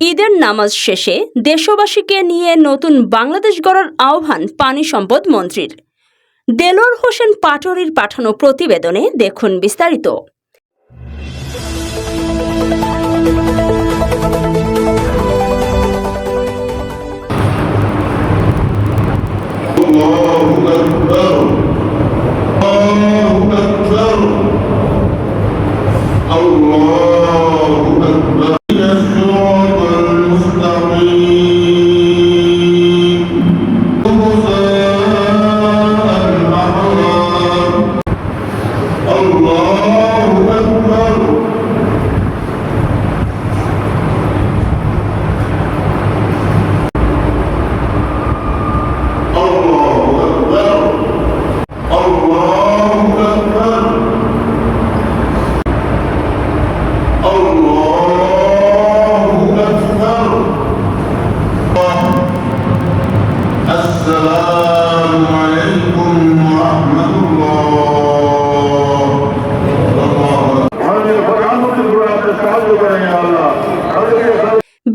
ঈদের নামাজ শেষে দেশবাসীকে নিয়ে নতুন বাংলাদেশ গড়ার আহ্বান পানি সম্পদ মন্ত্রীর। দেলোয়ার হোসেন পাটোয়ারীর পাঠানো প্রতিবেদনে দেখুন বিস্তারিত।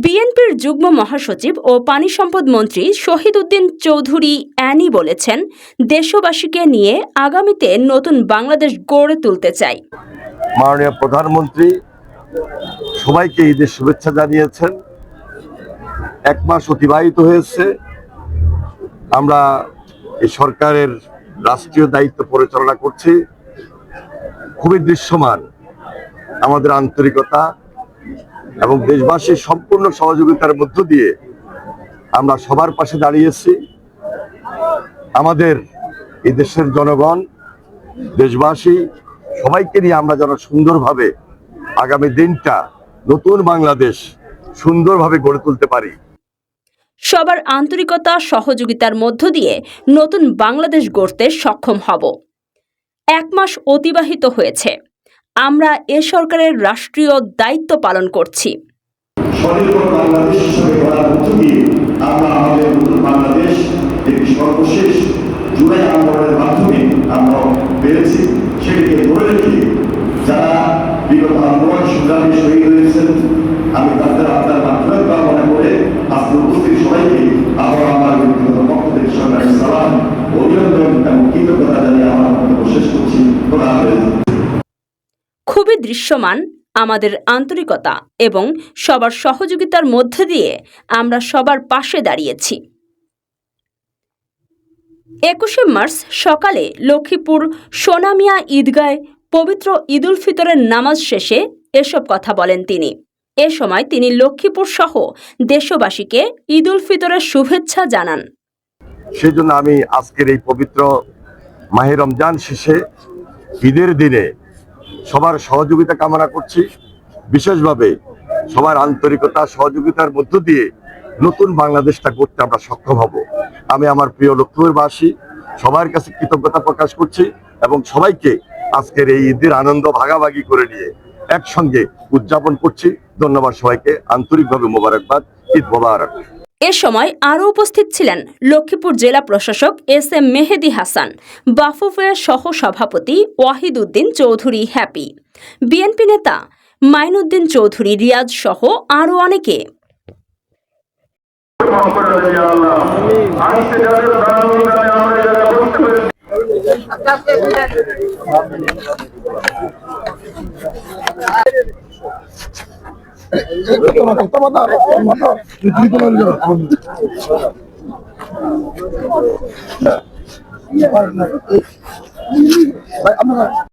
বিএনপির যুগ্ম মহাসচিব ও পানি সম্পদ মন্ত্রী শহীদ উদ্দিন চৌধুরী অ্যানি বলেছেন, দেশবাসীকে নিয়ে আগামীতে নতুন বাংলাদেশ গড়ে তুলতে চাই। মাননীয় প্রধানমন্ত্রী সবাইকে ঈদের শুভেচ্ছা জানিয়েছেন। এক মাস অতিবাহিত হয়েছে। আমরা এই সরকারের রাষ্ট্রীয় দায়িত্ব পরিচালনা করছি। খুবই দৃশ্যমান আমাদের আন্তরিকতা এবং দেশবাসীর সম্পূর্ণ সহযোগিতার মধ্য দিয়ে আমরা সবার পাশে দাঁড়িয়েছি। আমাদের এই দেশের জনগণ, দেশবাসী সবাইকে নিয়ে আমরা যেন সুন্দরভাবে আগামী দিনটা নতুন বাংলাদেশ সুন্দরভাবে গড়ে তুলতে পারি। সবার আন্তরিকতা সহযোগিতার মধ্য দিয়ে নতুন বাংলাদেশ গড়তে সক্ষম হব। এক মাস অতিবাহিত হয়েছে। আমরা এ সরকারের রাষ্ট্রীয় দায়িত্ব পালন করছি। সর্বশেষ জুলাই আন্দোলনের মাধ্যমে আমরা পেরেছি, সেটিকে ধরে রেখে যারা বিগত আন্দোলন সংগ্রামে শহীদ হয়েছেন, আমি তাদের আপনার মাধ্যমে কামনা করে আজকে উপস্থিত সবাইকে আবার আমার ব্যক্তিগত পক্ষ থেকে সরকারের সালাম, অভিনন্দন এবং কৃতজ্ঞতা জানিয়ে আমার বক্তব্য শেষ করছি। খুবই দৃশ্যমান আমাদের আন্তরিকতা এবং সবার সহযোগিতার মধ্য দিয়ে আমরা সবার পাশে দাঁড়িয়েছি। 21শে মার্চ সকালে লক্ষ্মীপুর সোনামিয়া ঈদগায় পবিত্র ঈদুল ফিতরের নামাজ শেষে এসব কথা বলেন তিনি। এ সময় তিনি লক্ষ্মীপুর সহ দেশবাসীকে ঈদুল ফিতরের শুভেচ্ছা জানান। সেজন্য আমি আজকের এই পবিত্র মাহে রমজান শেষে ঈদের দিনে সবার সহযোগিতা কামনা করছি। বিশেষভাবে সবার আন্তরিকতা সহযোগিতার মধ্য দিয়ে নতুন বাংলাদেশটা গড়তে আমরা সক্ষম হব। আমি আমার প্রিয় লক্ষ্মীপুরবাসী সবার কাছে কৃতজ্ঞতা প্রকাশ করছি এবং সবাইকে আজকের এই ঈদের আনন্দ ভাগাভাগি করে নিয়ে একসঙ্গে উদযাপন করছি। ধন্যবাদ সবাইকে, আন্তরিকভাবে মোবারকবাদ। ঈদ মোবারক। এ সময় আরও উপস্থিত ছিলেন লক্ষ্মীপুর জেলা প্রশাসক SM মেহেদি হাসান, বাফুফের সহ সভাপতি ওয়াহিদ উদ্দিন চৌধুরী হ্যাপি, বিএনপি নেতা মাইনুদ্দিন চৌধুরী রিয়াজ সহ আরও অনেকে।